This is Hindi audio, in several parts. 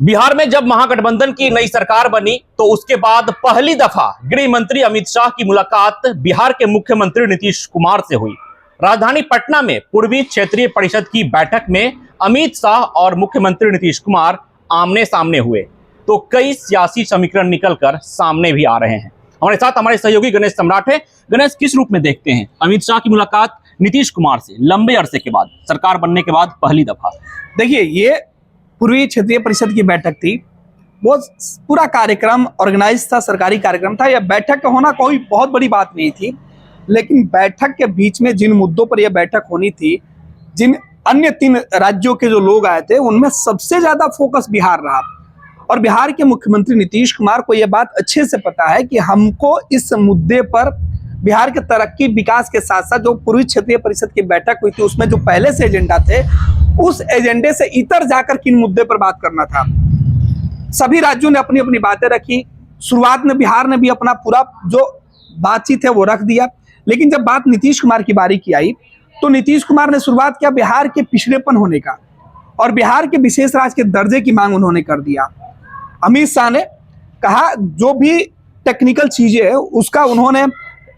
बिहार में जब महागठबंधन की नई सरकार बनी तो उसके बाद पहली दफा गृह मंत्री अमित शाह की मुलाकात बिहार के मुख्यमंत्री नीतीश कुमार से हुई। राजधानी पटना में पूर्वी क्षेत्रीय परिषद की बैठक में अमित शाह और मुख्यमंत्री नीतीश कुमार आमने सामने हुए तो कई सियासी समीकरण निकलकर सामने भी आ रहे हैं। हमारे साथ हमारे सहयोगी गणेश सम्राट है। गणेश, किस रूप में देखते हैं अमित शाह की मुलाकात नीतीश कुमार से लंबे अरसे के बाद, सरकार बनने के बाद पहली दफा? देखिए, ये पूर्वी क्षेत्रीय परिषद की बैठक थी। वो पूरा कार्यक्रम ऑर्गेनाइज था, सरकारी कार्यक्रम था। यह बैठक का होना कोई बहुत बड़ी बात नहीं थी, लेकिन बैठक के बीच में जिन मुद्दों पर यह बैठक होनी थी, जिन अन्य 3 राज्यों के जो लोग आए थे, उनमें सबसे ज्यादा फोकस बिहार रहा। और बिहार के मुख्यमंत्री नीतीश कुमार को यह बात अच्छे से पता है कि हमको इस मुद्दे पर बिहार के तरक्की विकास के साथ साथ जो पूर्वी क्षेत्रीय परिषद की बैठक हुई थी उसमें जो पहले से एजेंडा थे, उस एजेंडे से इतर जाकर किन मुद्दे पर बात करना था। सभी राज्यों ने अपनी अपनी बातें रखी। शुरुआत में बिहार ने भी अपना पूरा जो बातचीत है वो रख दिया, लेकिन जब बात नीतीश कुमार की बारी की आई तो नीतीश कुमार ने शुरुआत किया बिहार के पिछड़ेपन होने का, और बिहार के विशेष राज्य के दर्जे की मांग उन्होंने कर दिया। अमित शाह ने कहा, जो भी टेक्निकल चीजें है उसका उन्होंने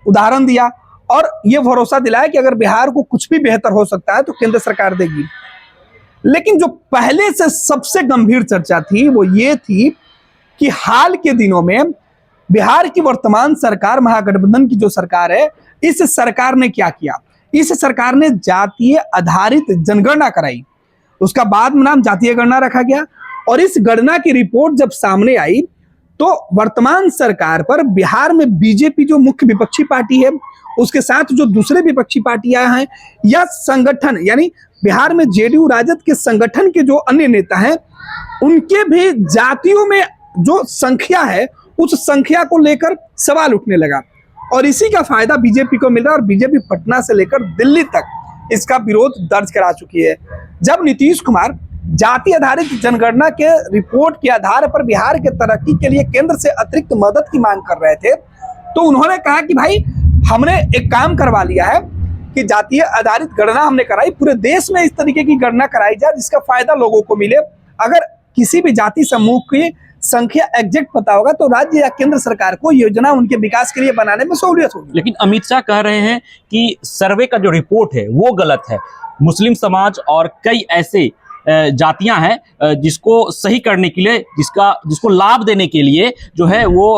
उदाहरण दिया और ये भरोसा दिलाया कि अगर बिहार को कुछ भी बेहतर हो सकता है तो केंद्र सरकार देगी। लेकिन जो पहले से सबसे गंभीर चर्चा थी वो ये थी कि हाल के दिनों में बिहार की वर्तमान सरकार, महागठबंधन की जो सरकार है, इस सरकार ने क्या किया। इस सरकार ने जातीय आधारित जनगणना कराई, उसका बाद में नाम जातीय गणना रखा गया, और इस गणना की रिपोर्ट जब सामने आई तो वर्तमान सरकार पर बिहार में बीजेपी जो मुख्य विपक्षी पार्टी है, उसके साथ जो दूसरे विपक्षी पार्टियां हैं या संगठन, यानी बिहार में जेडीयू राजद के संगठन के जो अन्य नेता हैं, उनके भी जातियों में जो संख्या है उस संख्या को लेकर सवाल उठने लगा, और इसी का फायदा बीजेपी को मिल रहा है। और बीजेपी पटना से लेकर दिल्ली तक इसका विरोध दर्ज करा चुकी है। जब नीतीश कुमार जाति आधारित जनगणना के रिपोर्ट के आधार पर बिहार के तरक्की के लिए केंद्र से अतिरिक्त मदद की मांग कर रहे थे, तो उन्होंने कहा कि भाई, हमने एक काम करवा लिया है कि जातीय आधारित गणना हमने कराई, पूरे देश में इस तरीके की गणना कराई जाए जिसका फायदा लोगों को मिले। अगर किसी भी जाति समूह की संख्या एग्जैक्ट पता होगा तो राज्य या केंद्र सरकार को योजना उनके विकास के लिए बनाने में सहूलियत होगी। लेकिन अमित शाह कह रहे हैं कि सर्वे का जो रिपोर्ट है वो गलत है। मुस्लिम समाज और कई ऐसे जातियां हैं जिसको सही करने के लिए, जिसको लाभ देने के लिए जो है वो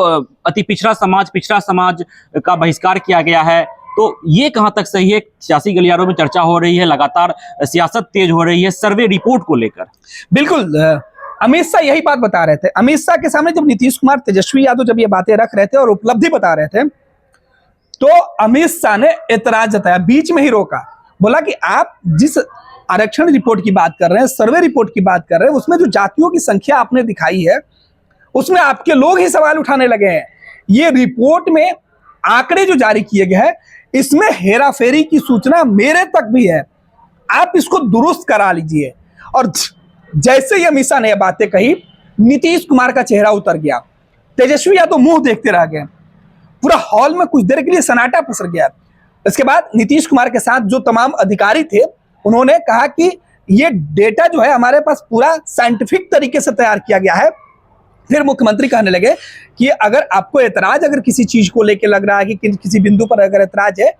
अति पिछड़ा समाज का बहिष्कार किया गया है। तो ये कहां तक सही है? सियासी गलियारों में चर्चा हो रही है, लगातार सियासत तेज हो रही है सर्वे रिपोर्ट को लेकर। बिल्कुल, अमित शाह यही बात बता रहे थे। अमित शाह के सामने जब नीतीश कुमार, तेजस्वी यादव जब ये बातें रख रहे थे और उपलब्धि बता रहे थे, तो अमित शाह ने एतराज जताया, बीच में ही रोका, बोला कि आप जिस आरक्षण रिपोर्ट की बात कर रहे हैं, सर्वे रिपोर्ट की बात कर रहे हैं, उसमें जो जातियों की संख्या आपने दिखाई है उसमें आपके लोग ही सवाल उठाने लगे हैं। ये रिपोर्ट में आंकड़े जो जारी किए गए हैं, इसमें हेराफेरी की सूचना मेरे तक भी है, आप इसको दुरुस्त करा लीजिए। और जैसे ही अमित शाह ने यह बातें कही, नीतीश कुमार का चेहरा उतर गया, तेजस्वी यादव मुंह देखते रह गए, पूरा हॉल में कुछ देर के लिए सन्नाटा पसर गया। इसके बाद नीतीश कुमार के साथ जो तमाम अधिकारी थे उन्होंने कहा कि ये डेटा जो है हमारे पास पूरा साइंटिफिक तरीके से तैयार किया गया है। फिर मुख्यमंत्री कहने लगे कि अगर आपको एतराज, अगर किसी चीज को लेकर लग रहा है कि किसी बिंदु पर अगर एतराज है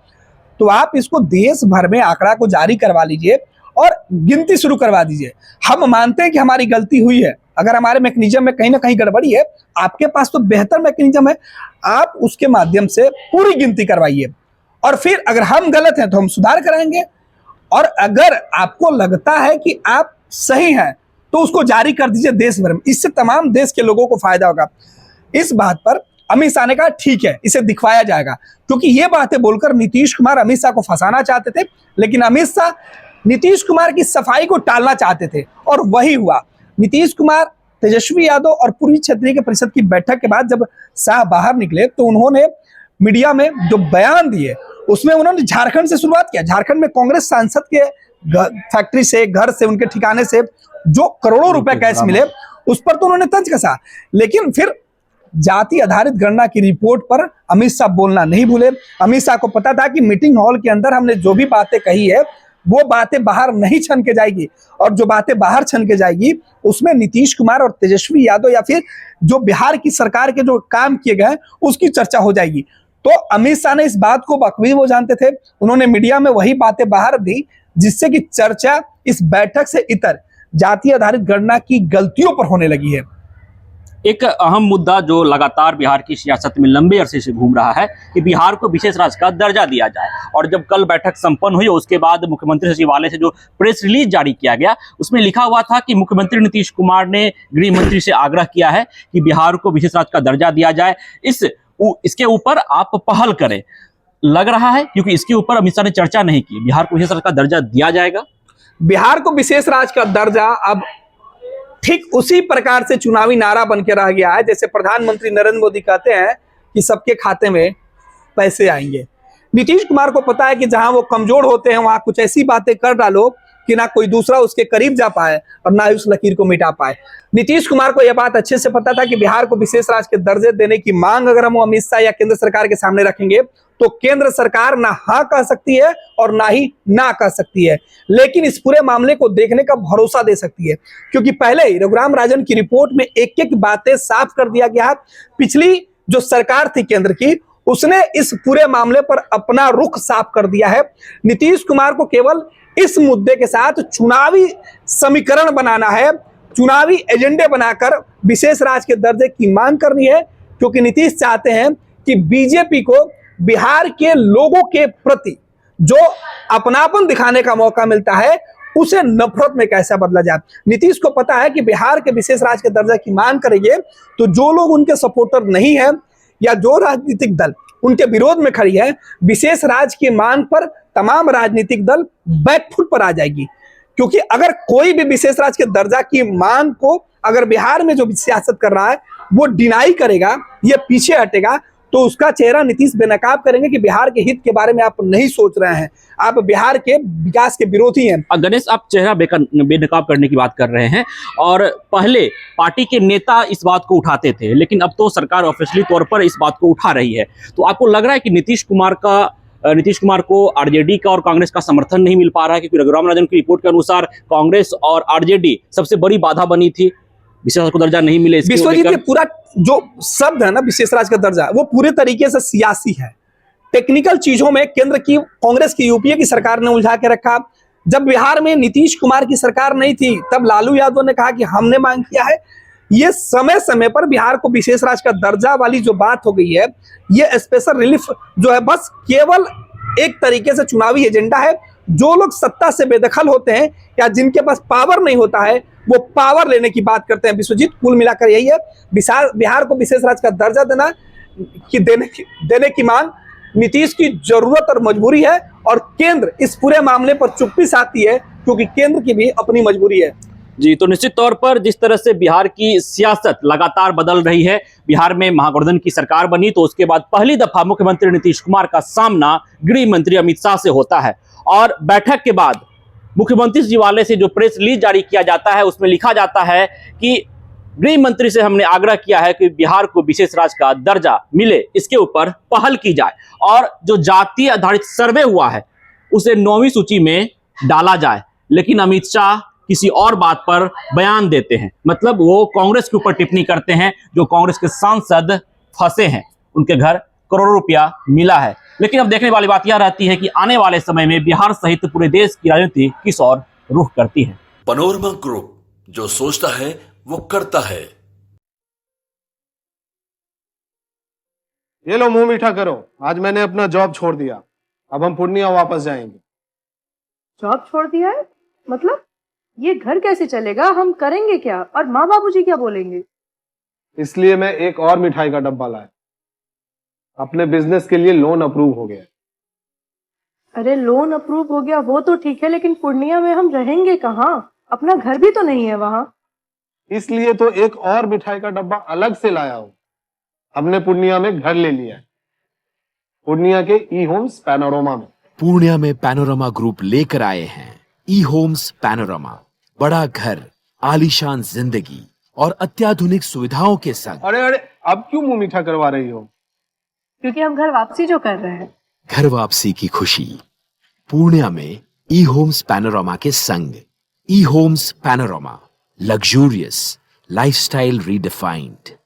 तो आप इसको देश भर में आंकड़ा को जारी करवा लीजिए और गिनती शुरू करवा दीजिए। हम मानते हैं कि हमारी गलती हुई है, अगर हमारे मैकेनिज्म में कहीं ना कहीं गड़बड़ी है, आपके पास तो बेहतर मैकेनिज्म है, आप उसके माध्यम से पूरी गिनती करवाइए, और फिर अगर हम गलत हैं तो हम सुधार कराएंगे, और अगर आपको लगता है कि आप सही हैं तो उसको जारी कर दीजिए देश भर में, इससे तमाम देश के लोगों को फायदा होगा। इस बात पर अमित शाह ने कहा ठीक है, इसे दिखवाया जाएगा, क्योंकि ये बातें बोलकर नीतीश कुमार अमित शाह को फंसाना चाहते थे, लेकिन अमित शाह नीतीश कुमार की सफाई को टालना चाहते थे, और वही हुआ। नीतीश कुमार, तेजस्वी यादव और पूर्वी क्षेत्रीय परिषद की बैठक के बाद जब शाह बाहर निकले तो उन्होंने मीडिया में जो बयान दिए उसमें उन्होंने झारखंड से शुरुआत किया। झारखंड में कांग्रेस सांसद के फैक्ट्री से, घर से, उनके ठिकाने से जो करोड़ों रुपए कैश मिले उस पर तो उन्होंने तंज कसा, लेकिन फिर जाति आधारित गणना की रिपोर्ट पर अमित शाह बोलना नहीं भूले। अमित शाह को पता था कि मीटिंग हॉल के अंदर हमने जो भी बातें कही है वो बातें बाहर नहीं छन के जाएगी, और जो बातें बाहर छन के जाएगी उसमें नीतीश कुमार और तेजस्वी यादव या फिर जो बिहार की सरकार के जो काम किए गए उसकी चर्चा हो जाएगी। तो अमित शाह ने इस बात को बखूबी वो जानते थे, उन्होंने मीडिया में वही बातें बाहर दी जिससे कि चर्चा इस बैठक से इतर जाति आधारित गणना की गलतियों पर होने लगी है। एक अहम मुद्दा जो लगातार बिहार की सियासत में लंबे अरसे से घूम रहा है कि बिहार को विशेष राज्य का दर्जा दिया जाए। और जब कल बैठक संपन्न हुई उसके बाद मुख्यमंत्री सचिवालय से जो प्रेस रिलीज जारी किया गया उसमें लिखा हुआ था कि मुख्यमंत्री नीतीश कुमार ने गृह मंत्री से आग्रह किया है कि बिहार को विशेष राज्य का दर्जा दिया जाए, इसके ऊपर आप पहल करें। लग रहा है क्योंकि इसके ऊपर अमित शाह ने चर्चा नहीं की, बिहार को विशेष राज्य का दर्जा दिया जाएगा। बिहार को विशेष राज्य का दर्जा अब ठीक उसी प्रकार से चुनावी नारा बन के रह गया है जैसे प्रधानमंत्री नरेंद्र मोदी कहते हैं कि सबके खाते में पैसे आएंगे। नीतीश कुमार को पता है कि जहां वो कमजोर होते हैं वहां कुछ ऐसी बातें कर डालो कि ना कोई दूसरा उसके करीब जा पाए और ना ही उस लकीर को मिटा पाए। नीतीश कुमार को यह बात अच्छे से पता था कि बिहार को विशेष राज्य के दर्जे देने की मांग अगर हम अमित शाह या केंद्र सरकार के सामने रखेंगे तो केंद्र सरकार ना हाँ कह सकती है और ना ही ना कह सकती है, लेकिन इस पूरे मामले को देखने का भरोसा दे सकती है, क्योंकि पहले ही रघुराम राजन की रिपोर्ट में एक एक बातें साफ कर दिया गया। पिछली जो सरकार थी केंद्र की उसने इस पूरे मामले पर अपना रुख साफ कर दिया है। नीतीश कुमार को केवल इस मुद्दे के साथ चुनावी समीकरण बनाना है, चुनावी एजेंडे बनाकर विशेष राज्य के दर्जे की मांग करनी है, क्योंकि नीतीश चाहते हैं कि बीजेपी को बिहार के लोगों के प्रति जो अपनापन दिखाने का मौका मिलता है उसे नफरत में कैसे बदला जाए। नीतीश को पता है कि बिहार के विशेष राज्य के दर्जा की मांग करेंगे तो जो लोग उनके सपोर्टर नहीं है या जो राजनीतिक दल उनके विरोध में खड़ी है, विशेष राज्य की मांग पर तमाम राजनीतिक दल बैकफुट पर आ जाएगी। क्योंकि अगर कोई भी विशेष राज्य के दर्जा की मांग को अगर बिहार में जो सियासत कर रहा है वो डिनाई करेगा, ये पीछे हटेगा, तो उसका चेहरा नीतीश बेनकाब करेंगे कि बिहार के हित के बारे में आप नहीं सोच रहे हैं, आप बिहार के विकास के विरोधी हैं। गणेश, आप चेहरा बेनकाब करने की बात कर रहे हैं और पहले पार्टी के नेता इस बात को उठाते थे, लेकिन अब तो सरकार ऑफिशियली तौर पर इस बात को उठा रही है। तो आपको लग रहा है कि नीतीश कुमार को आरजेडी का और कांग्रेस का समर्थन नहीं मिल पा रहा है, क्योंकि रघुराम राजन की रिपोर्ट के अनुसार कांग्रेस और आरजेडी सबसे बड़ी बाधा बनी थी, विशेष राज्य को दर्जा नहीं मिले। विश्वजीत, ये पूरा जो शब्द है ना विशेष राज्य का दर्जा, वो पूरे तरीके से सियासी है। टेक्निकल चीजों में केंद्र की कांग्रेस की यूपीए की सरकार ने उलझा के रखा। जब बिहार में नीतीश कुमार की सरकार नहीं थी तब लालू यादव ने कहा कि हमने मांग किया है। ये समय समय पर बिहार को विशेष राज्य का दर्जा वाली जो बात हो गई है, ये स्पेशल रिलीफ जो है बस केवल एक तरीके से चुनावी एजेंडा है। जो लोग सत्ता से बेदखल होते हैं या जिनके पास पावर नहीं होता है वो पावर लेने की बात करते हैं। विश्वजीत, कुल मिलाकर यही है, बिहार को विशेष राज्य का दर्जा देने की मांग नीतीश की जरूरत और मजबूरी है, और केंद्र इस पूरे मामले पर चुप्पी साधती है क्योंकि केंद्र की भी अपनी मजबूरी है। जी, तो निश्चित तौर पर जिस तरह से बिहार की सियासत लगातार बदल रही है, बिहार में महागठबंधन की सरकार बनी तो उसके बाद पहली दफा मुख्यमंत्री नीतीश कुमार का सामना गृह मंत्री अमित शाह से होता है। और बैठक के बाद मुख्यमंत्री सचिवालय से जो प्रेस रिलीज जारी किया जाता है उसमें लिखा जाता है कि गृह मंत्री से हमने आग्रह किया है कि बिहार को विशेष राज्य का दर्जा मिले, इसके ऊपर पहल की जाए और जो जातीय आधारित सर्वे हुआ है उसे 9वीं सूची में डाला जाए। लेकिन अमित शाह किसी और बात पर बयान देते हैं, मतलब वो कांग्रेस के ऊपर टिप्पणी करते हैं। जो कांग्रेस के सांसद फंसे हैं उनके घर करोड़ों रुपया मिला है। लेकिन अब देखने वाली बात यह रहती है कि आने वाले समय में बिहार सहित पूरे देश की राजनीति किस ओर रुख करती है। पैनोरमा ग्रुप, जो सोचता है वो करता है। ये लो, मुंह मीठा करो, आज मैंने अपना जॉब छोड़ दिया, अब हम पूर्णिया वापस जाएंगे। जॉब छोड़ दिया है? मतलब ये घर कैसे चलेगा? हम करेंगे क्या? और माँ बाबूजी क्या बोलेंगे? इसलिए मैं एक और मिठाई का डब्बा लाया। अपने बिजनेस के लिए लोन अप्रूव हो गया। अरे लोन अप्रूव हो गया वो तो ठीक है, लेकिन पूर्णिया में हम रहेंगे कहाँ? अपना घर भी तो नहीं है वहां। इसलिए तो एक और मिठाई का डब्बा अलग से लाया हूं। हमने पूर्णिया में घर ले लिया है, पूर्णिया के ई होम्स पैनोरमा में। पूर्णिया में पैनोरमा ग्रुप लेकर आए हैं ई होम्स पैनोरमा। बड़ा घर, आलीशान जिंदगी और अत्याधुनिक सुविधाओं के संग। अरे अब क्यों मुंह मीठा करवा रही हो? क्योंकि हम घर वापसी जो कर रहे हैं। घर वापसी की खुशी पूर्णिया में ई होम्स पैनोरामा के संग। ई Homes Panorama, luxurious lifestyle redefined.